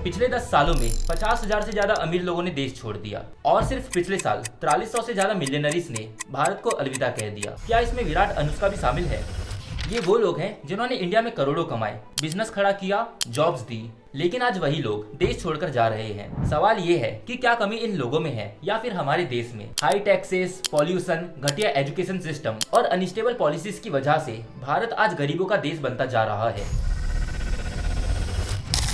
पिछले 10 सालों में 50,000 से ज्यादा अमीर लोगों ने देश छोड़ दिया और सिर्फ पिछले साल 4300 से ज्यादा मिलियनरीज ने भारत को अलविदा कह दिया। क्या इसमें विराट अनुष्का भी शामिल है? ये वो लोग हैं जिन्होंने इंडिया में करोड़ों कमाए, बिजनेस खड़ा किया, जॉब्स दी, लेकिन आज वही लोग देश छोड़कर जा रहे हैं। सवाल ये है कि क्या कमी इन लोगों में है या फिर हमारे देश में? हाई टैक्सेस, पॉल्यूशन, घटिया एजुकेशन सिस्टम और अनस्टेबल पॉलिसीज की वजह से भारत आज गरीबों का देश बनता जा रहा है।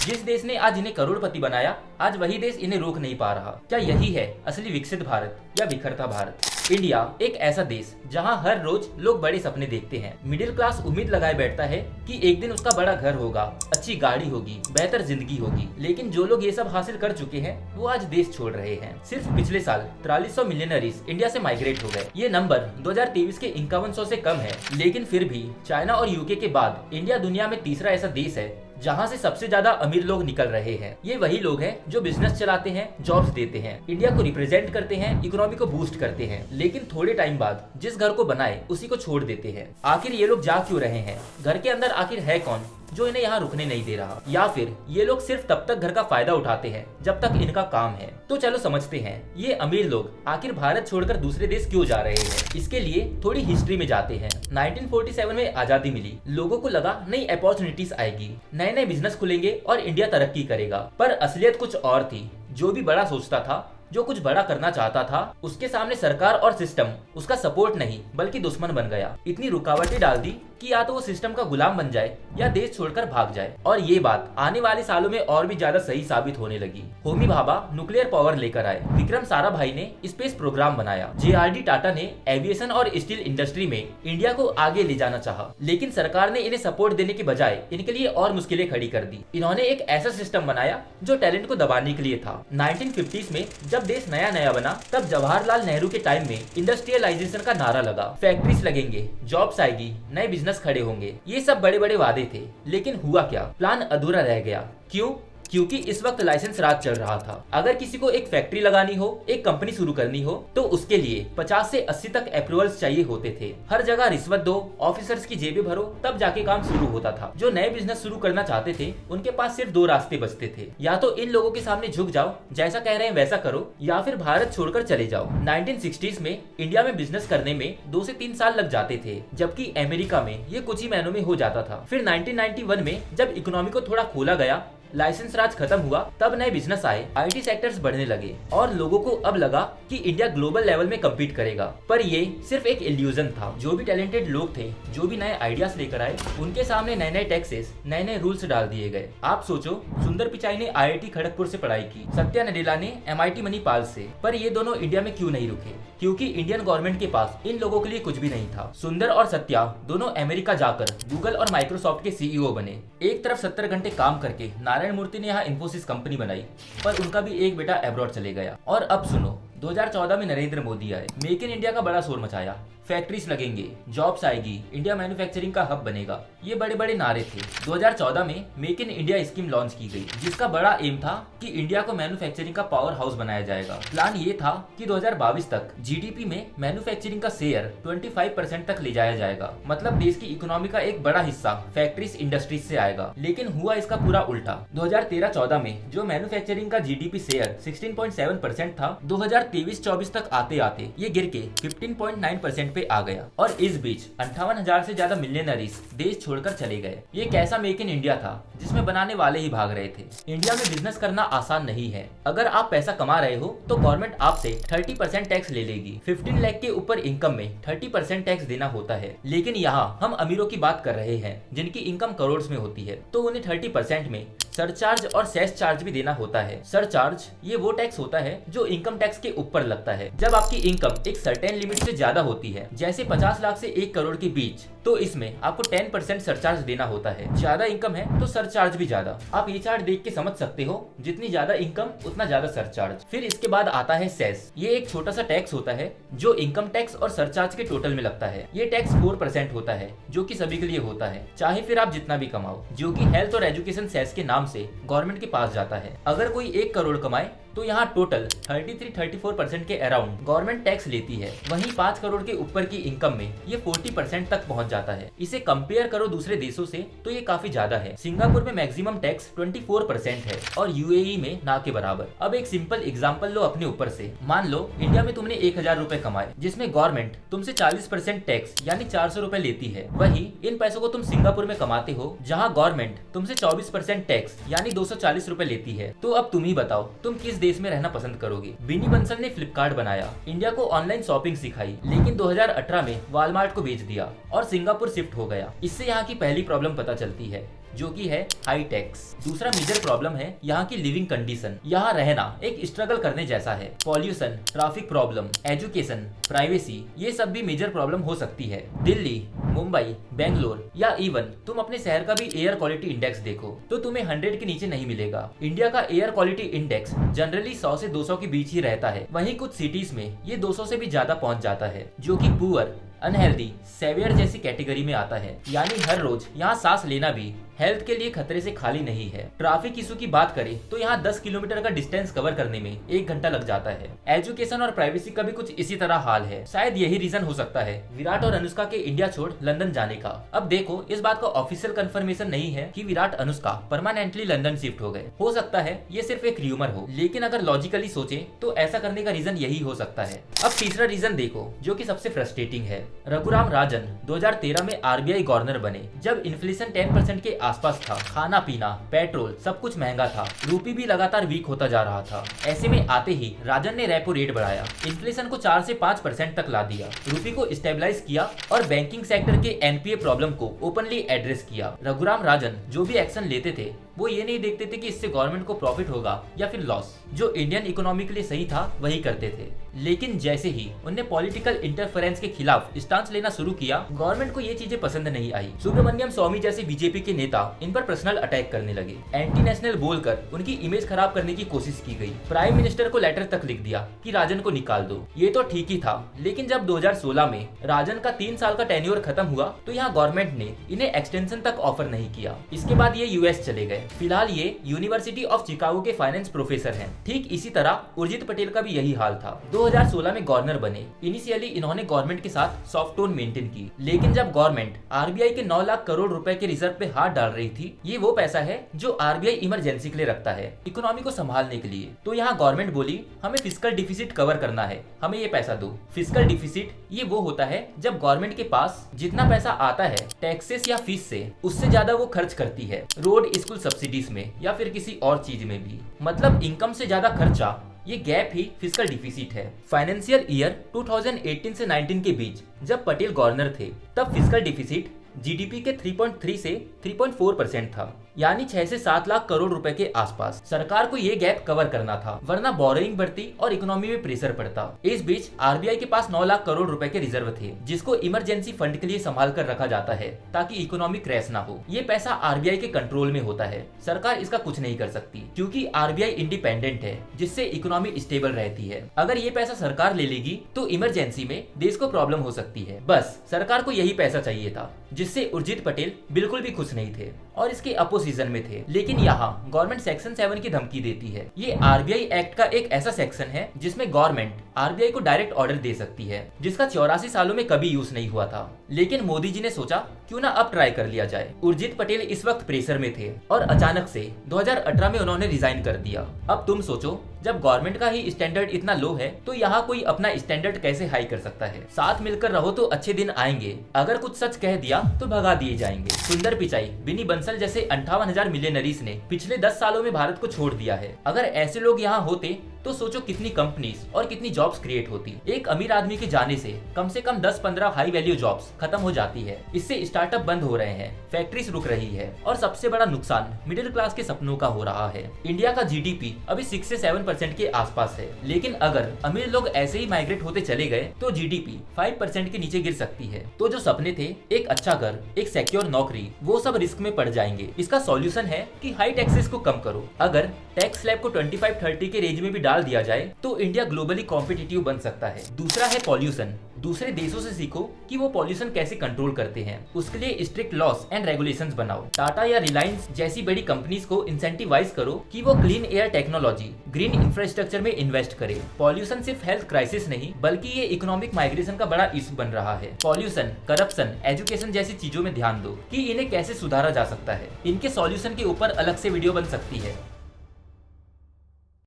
जिस देश ने आज इन्हें करोड़पति बनाया, आज वही देश इन्हें रोक नहीं पा रहा। क्या यही है असली विकसित भारत या बिखरता भारत? इंडिया एक ऐसा देश जहां हर रोज लोग बड़े सपने देखते हैं। मिडिल क्लास उम्मीद लगाए बैठता है कि एक दिन उसका बड़ा घर होगा, अच्छी गाड़ी होगी, बेहतर जिंदगी होगी। लेकिन जो लोग ये सब हासिल कर चुके हैं वो आज देश छोड़ रहे हैं। सिर्फ पिछले साल 4300 मिलियनरीज इंडिया से माइग्रेट हो गए। ये नंबर 2023 के 5100 से कम है, लेकिन फिर भी चाइना और यूके के बाद इंडिया दुनिया में तीसरा ऐसा देश है जहां से सबसे ज्यादा अमीर लोग निकल रहे हैं। ये वही लोग हैं जो बिजनेस चलाते हैं, जॉब्स देते हैं, इंडिया को रिप्रेजेंट करते हैं, इकोनॉमी को बूस्ट करते हैं, लेकिन थोड़े टाइम बाद जिस घर को बनाए उसी को छोड़ देते हैं। आखिर ये लोग जा क्यों रहे हैं? घर के अंदर आखिर है कौन जो इन्हें यहाँ रुकने नहीं दे रहा? या फिर ये लोग सिर्फ तब तक घर का फायदा उठाते हैं जब तक इनका काम है? तो चलो समझते हैं ये अमीर लोग आखिर भारत छोड़कर दूसरे देश क्यों जा रहे हैं। इसके लिए थोड़ी हिस्ट्री में जाते हैं। 1947 में आजादी मिली, लोगों को लगा नई अपॉर्चुनिटीज आएगी, नए नए बिजनेस खुलेंगे और इंडिया तरक्की करेगा। पर असलियत कुछ और थी। जो भी बड़ा सोचता था, जो कुछ बड़ा करना चाहता था, उसके सामने सरकार और सिस्टम उसका सपोर्ट नहीं बल्कि दुश्मन बन गया। इतनी रुकावटें डाल दी कि या तो वो सिस्टम का गुलाम बन जाए या देश छोड़कर भाग जाए। और ये बात आने वाले सालों में और भी ज्यादा सही साबित होने लगी। होमी भाभा न्यूक्लियर पावर लेकर आए, विक्रम साराभाई ने स्पेस प्रोग्राम बनाया, JRD टाटा ने एविएशन और स्टील इंडस्ट्री में इंडिया को आगे ले जाना चाहा, लेकिन सरकार ने इन्हें सपोर्ट देने के बजाय इनके लिए और मुश्किलें खड़ी कर दी। इन्होंने एक ऐसा सिस्टम बनाया जो टैलेंट को दबाने के लिए था। 1950s में जब देश नया नया बना, तब जवाहरलाल नेहरू के टाइम में इंडस्ट्रियलाइजेशन का नारा लगा। फैक्ट्रीज लगेंगे, जॉब्स आएगी, नए बिजनेस खड़े होंगे। ये सब बड़े बड़े वादे थे, लेकिन हुआ क्या? प्लान अधूरा रह गया। क्यों? क्योंकि इस वक्त लाइसेंस राज चल रहा था। अगर किसी को एक फैक्ट्री लगानी हो, एक कंपनी शुरू करनी हो, तो उसके लिए 50 से 80 तक अप्रूवल्स चाहिए होते थे। हर जगह रिश्वत दो, ऑफिसर्स की जेबें भरो, तब जाके काम शुरू होता था। जो नए बिजनेस शुरू करना चाहते थे उनके पास सिर्फ 2 रास्ते बचते थे। या तो इन लोगों के सामने झुक जाओ, जैसा कह रहे हैं वैसा करो, या फिर भारत छोड़कर चले जाओ। 1960s में इंडिया में बिजनेस करने में 2 से 3 साल लग जाते थे, जबकि अमेरिका में ये कुछ ही महीनों में हो जाता था। फिर 1991 में जब इकोनॉमी को थोड़ा खोला गया, लाइसेंस राज खत्म हुआ, तब नए बिजनेस आए, IT सेक्टर्स बढ़ने लगे और लोगों को अब लगा कि इंडिया ग्लोबल लेवल में कम्पीट करेगा। पर ये सिर्फ एक इल्यूजन था। जो भी टैलेंटेड लोग थे, जो भी नए आइडियाज लेकर आए, उनके सामने नए नए टैक्सेस, नए नए रूल्स डाल दिए गए। आप सोचो, सुंदर पिचाई ने IIT खड़गपुर से पढ़ाई की, सत्या नडेला ने MIT मणिपाल से। पर ये दोनों इंडिया में क्यों नहीं रुके? क्योंकि इंडियन गवर्नमेंट के पास इन लोगों के लिए कुछ भी नहीं था। सुंदर और सत्या दोनों अमेरिका जाकर गूगल और माइक्रोसॉफ्ट के CEO बने। एक तरफ 70 घंटे काम करके नारायण मूर्ति ने यहाँ इन्फोसिस कंपनी बनाई, पर उनका भी एक बेटा अब्रॉड चले गया। और अब सुनो, 2014 में नरेंद्र मोदी आए, मेक इन इंडिया का बड़ा शोर मचाया। फैक्ट्रीज लगेंगे, जॉब्स आएगी, इंडिया मैन्युफैक्चरिंग का हब बनेगा, ये बड़े बड़े नारे थे। 2014 में make in India scheme launch की गई, जिसका बड़ा एम था कि इंडिया को मैन्युफैक्चरिंग का पावर हाउस बनाया जाएगा। प्लान ये था कि 2022 तक GDP में मैन्युफैक्चरिंग का शेयर 25% तक ले जाया जाएगा। मतलब देश की इकोनॉमी का एक बड़ा हिस्सा फैक्ट्रीज इंडस्ट्रीज से आएगा। लेकिन हुआ इसका पूरा उल्टा। 2013-14 में जो मैन्युफैक्चरिंग का GDP शेयर 16.7% था, 2023-24 तक आते आते ये गिर के 15.9% पे आ गया। और इस बीच 58,000 से ज्यादा मिलियनरीज देश छोड़कर चले गए। ये कैसा मेक इन इंडिया था जिसमें बनाने वाले ही भाग रहे थे। इंडिया में बिजनेस करना आसान नहीं है। अगर आप पैसा कमा रहे हो तो गवर्नमेंट आपसे 30% टैक्स ले लेगी। 15 लाख के ऊपर इनकम में 30% टैक्स देना होता है। लेकिन यहाँ हम अमीरों की बात कर रहे हैं जिनकी इनकम करोड़ में होती है, तो उन्हें 30% में सरचार्ज और सेस चार्ज भी देना होता है। सरचार्ज ये वो टैक्स होता है जो इनकम टैक्स के ऊपर लगता है जब आपकी इनकम एक सर्टेन लिमिट से ज्यादा होती है, जैसे 50 लाख से 1 करोड़ के बीच, तो इसमें आपको 10% सरचार्ज देना होता है। ज्यादा इनकम है तो सरचार्ज भी ज्यादा। आप ये चार्ट देख के समझ सकते हो, जितनी ज्यादा इनकम उतना ज्यादा सरचार्ज। फिर इसके बाद आता है सेस। ये एक छोटा सा टैक्स होता है जो इनकम टैक्स और सरचार्ज के टोटल में लगता है। ये टैक्स 4% होता है जो कि सभी के लिए होता है, चाहे फिर आप जितना भी कमाओ, जो कि हेल्थ और एजुकेशन सेस के नाम से गवर्नमेंट के पास जाता है। अगर कोई 1 करोड़ कमाए तो यहाँ टोटल 33-34% के अराउंड गवर्नमेंट टैक्स लेती है। वहीं 5 करोड़ के ऊपर की इनकम में ये 40% तक पहुँच जाता है। इसे कंपेयर करो दूसरे देशों से तो ये काफी ज्यादा है। सिंगापुर में मैक्सिमम टैक्स 24% है और यूएई में ना के बराबर। अब एक सिंपल एग्जांपल लो अपने ऊपर से। मान लो इंडिया में तुमने 1000 रुपए कमाए, जिसमें गवर्नमेंट तुमसे 40% टैक्स यानी 400 रुपए लेती है। वहीं इन पैसों को तुम सिंगापुर में कमाते हो, जहां गवर्नमेंट तुमसे 24% टैक्स यानी 240 रुपए लेती है। तो अब तुम ही बताओ, तुम किस देश में रहना पसंद करोगे। बिनी बंसल ने फ्लिपकार्ट बनाया, इंडिया को ऑनलाइन शॉपिंग सिखाई, लेकिन 2018 में वॉलमार्ट को बेच दिया और सिंगापुर शिफ्ट हो गया। इससे यहाँ की पहली प्रॉब्लम पता चलती है, जो कि है हाई टैक्स। दूसरा मेजर प्रॉब्लम है यहाँ की लिविंग कंडीशन। यहाँ रहना एक स्ट्रगल करने जैसा है। Pollution, traffic problem, education, privacy, ये सब भी मेजर प्रॉब्लम हो सकती है। दिल्ली, मुंबई, बेंगलोर या इवन तुम अपने शहर का भी एयर क्वालिटी इंडेक्स देखो तो तुम्हें 100 के नीचे नहीं मिलेगा। इंडिया का एयर क्वालिटी इंडेक्स जनरली 100 से 200 के बीच ही रहता है। वहीं कुछ सिटीज में ये 200 से भी ज्यादा पहुंच जाता है, जो कि पुअर, अनहेल्दी, सेवियर जैसी कैटेगरी में आता है। यानी हर रोज यहाँ सांस लेना भी हेल्थ के लिए खतरे से खाली नहीं है। ट्रैफिक इशू की बात करें तो यहाँ 10 किलोमीटर का डिस्टेंस कवर करने में 1 घंटा लग जाता है। एजुकेशन और प्राइवेसी का भी कुछ इसी तरह हाल है। शायद यही रीजन हो सकता है विराट और अनुष्का के इंडिया छोड़ लंदन जाने का। अब देखो, इस बात का ऑफिशियल कंफर्मेशन नहीं है कि Virat Anushka permanently London shift हो गए। हो सकता है ये सिर्फ एक र्यूमर हो, लेकिन अगर लॉजिकली सोचे तो ऐसा करने का रीजन यही हो सकता है। अब तीसरा रीजन देखो, जो कि सबसे फ्रस्ट्रेटिंग है। रघुराम राजन 2013 में आरबीआई गवर्नर बने, जब इन्फ्लेशन 10% के आसपास था। खाना पीना, पेट्रोल सब कुछ महंगा था। रूपी भी लगातार वीक होता जा रहा था। ऐसे में आते ही राजन ने रेपो रेट बढ़ाया, इन्फ्लेशन को 4 से 5% तक ला दिया, रूपी को स्टेबलाइज किया और बैंकिंग सेक्टर के एनपीए प्रॉब्लम को ओपनली एड्रेस किया। रघुराम राजन जो भी एक्शन लेते थे वो ये नहीं देखते थे कि इससे गवर्नमेंट को प्रॉफिट होगा या फिर लॉस। जो इंडियन इकोनॉमी के लिए सही था वही करते थे। लेकिन जैसे ही उनने पॉलिटिकल इंटरफेरेंस के खिलाफ स्टांस लेना शुरू किया, गवर्नमेंट को ये चीजें पसंद नहीं आई। सुब्रमण्यम स्वामी जैसे बीजेपी के नेता इन पर पर्सनल अटैक करने लगे। एंटी नेशनल बोलकर उनकी इमेज खराब करने की कोशिश की गई। प्राइम मिनिस्टर को लेटर तक लिख दिया कि राजन को निकाल दो। ये तो ठीक ही था, लेकिन जब 2016 में राजन का 3 साल का टेन्योर खत्म हुआ तो यहाँ गवर्नमेंट ने इन्हें एक्सटेंशन तक ऑफर नहीं किया। इसके बाद ये यूएस चले गए। फिलहाल ये यूनिवर्सिटी ऑफ शिकागो के फाइनेंस प्रोफेसर हैं। ठीक इसी तरह उर्जित पटेल का भी यही हाल था। 2016 में गवर्नर बने। इनिशियली इन्होंने गवर्नमेंट के साथ सॉफ्ट टोन मेंटेन की, लेकिन जब गवर्नमेंट आरबीआई के 9 लाख करोड़ रुपए के रिजर्व पे हाथ डाल रही थी, ये वो पैसा है जो आरबीआई इमरजेंसी के लिए रखता है, इकोनॉमी को संभालने के लिए। तो यहाँ गवर्नमेंट बोली हमें फिस्कल डिफिसिट कवर करना है, हमें ये पैसा दो। फिस्कल डिफिसिट ये वो होता है जब गवर्नमेंट के पास जितना पैसा आता है टैक्सेस या फीस से, उससे ज्यादा वो खर्च करती है रोड, स्कूल सब्सिडीज में या फिर किसी और चीज में भी। मतलब इनकम से ज्यादा खर्चा, ये गैप ही फिस्कल डिफिसिट है। फाइनेंशियल ईयर 2018 से 19 के बीच जब पटेल गवर्नर थे, तब फिस्कल डिफिसिट जीडीपी के 3.3 से 3.4% था, यानी 6 से 7 लाख करोड़ रुपए के आसपास। सरकार को ये गैप कवर करना था, वरना बोरोइंग बढ़ती और इकोनॉमी में प्रेशर पड़ता। इस बीच आरबीआई के पास 9 लाख करोड़ रुपए के रिजर्व थे, जिसको इमरजेंसी फंड के लिए संभाल कर रखा जाता है ताकि इकोनॉमी क्रैश ना हो। ये पैसा आरबीआई के कंट्रोल में होता है, सरकार इसका कुछ नहीं कर सकती, क्योंकि आरबीआई इंडिपेंडेंट है, जिससे इकोनॉमी स्टेबल रहती है। अगर ये पैसा सरकार ले लेगी तो इमरजेंसी में देश को प्रॉब्लम हो सकती है। बस सरकार को यही पैसा चाहिए था, जिससे उर्जित पटेल बिल्कुल भी खुश नहीं थे और इसके अपोजिशन में थे। लेकिन यहाँ गवर्नमेंट सेक्शन 7 की धमकी देती है। ये आरबीआई एक्ट का एक ऐसा सेक्शन है जिसमें गवर्नमेंट आरबीआई को डायरेक्ट ऑर्डर दे सकती है, जिसका 84 सालों में कभी यूज नहीं हुआ था। लेकिन मोदी जी ने सोचा क्यों ना अब ट्राई कर लिया जाए। उर्जित पटेल इस वक्त प्रेशर में थे और अचानक से 2018 में उन्होंने रिजाइन कर दिया। अब तुम सोचो, जब गवर्नमेंट का ही स्टैंडर्ड इतना लो है तो यहाँ कोई अपना स्टैंडर्ड कैसे हाई कर सकता है। साथ मिलकर रहो तो अच्छे दिन आएंगे, अगर कुछ सच कह दिया तो भगा दिए जाएंगे। सुंदर पिचाई, बिनी बंसल जैसे 58,000 मिलियनरीज ने पिछले 10 सालों में भारत को छोड़ दिया है। अगर ऐसे लोग यहाँ होते तो सोचो कितनी कंपनीज और कितनी जॉब्स क्रिएट होती। एक अमीर आदमी के जाने से कम 10-15 हाई वैल्यू जॉब्स खत्म हो जाती है। इससे स्टार्टअप बंद हो रहे हैं, फैक्ट्रीज रुक रही है और सबसे बड़ा नुकसान मिडिल क्लास के सपनों का हो रहा है। इंडिया का जीडीपी अभी 6 से 7% के आसपास है, लेकिन अगर अमीर लोग ऐसे ही माइग्रेट होते चले गए तो जीडीपी 5% के नीचे गिर सकती है। तो जो सपने थे, एक अच्छा घर, एक सिक्योर नौकरी, वो सब रिस्क में पड़ जाएंगे। इसका सॉल्यूशन है कि हाई टैक्सेस को कम करो। अगर टैक्स स्लैब को 25-30 के रेंज में भी डाल डाल दिया जाए तो इंडिया ग्लोबली कॉम्पिटिटिव बन सकता है। दूसरा है पॉल्यूशन। दूसरे देशों से सीखो कि वो पॉल्यूशन कैसे कंट्रोल करते हैं, उसके लिए स्ट्रिक्ट लॉस एंड रेगुलेशंस बनाओ। टाटा या रिलायंस जैसी बड़ी कंपनीज को इंसेंटिवाइज करो कि वो clean air technology, green infrastructure में इन्वेस्ट करे। पॉल्यूशन सिर्फ हेल्थ क्राइसिस नहीं बल्कि ये इकोनॉमिक माइग्रेशन का बड़ा इशू बन रहा है। पॉल्यूशन, करप्शन, एजुकेशन जैसी चीजों में ध्यान दो कि इन्हें कैसे सुधारा जा सकता है। इनके सॉल्यूशन के ऊपर अलग से वीडियो बन सकती है।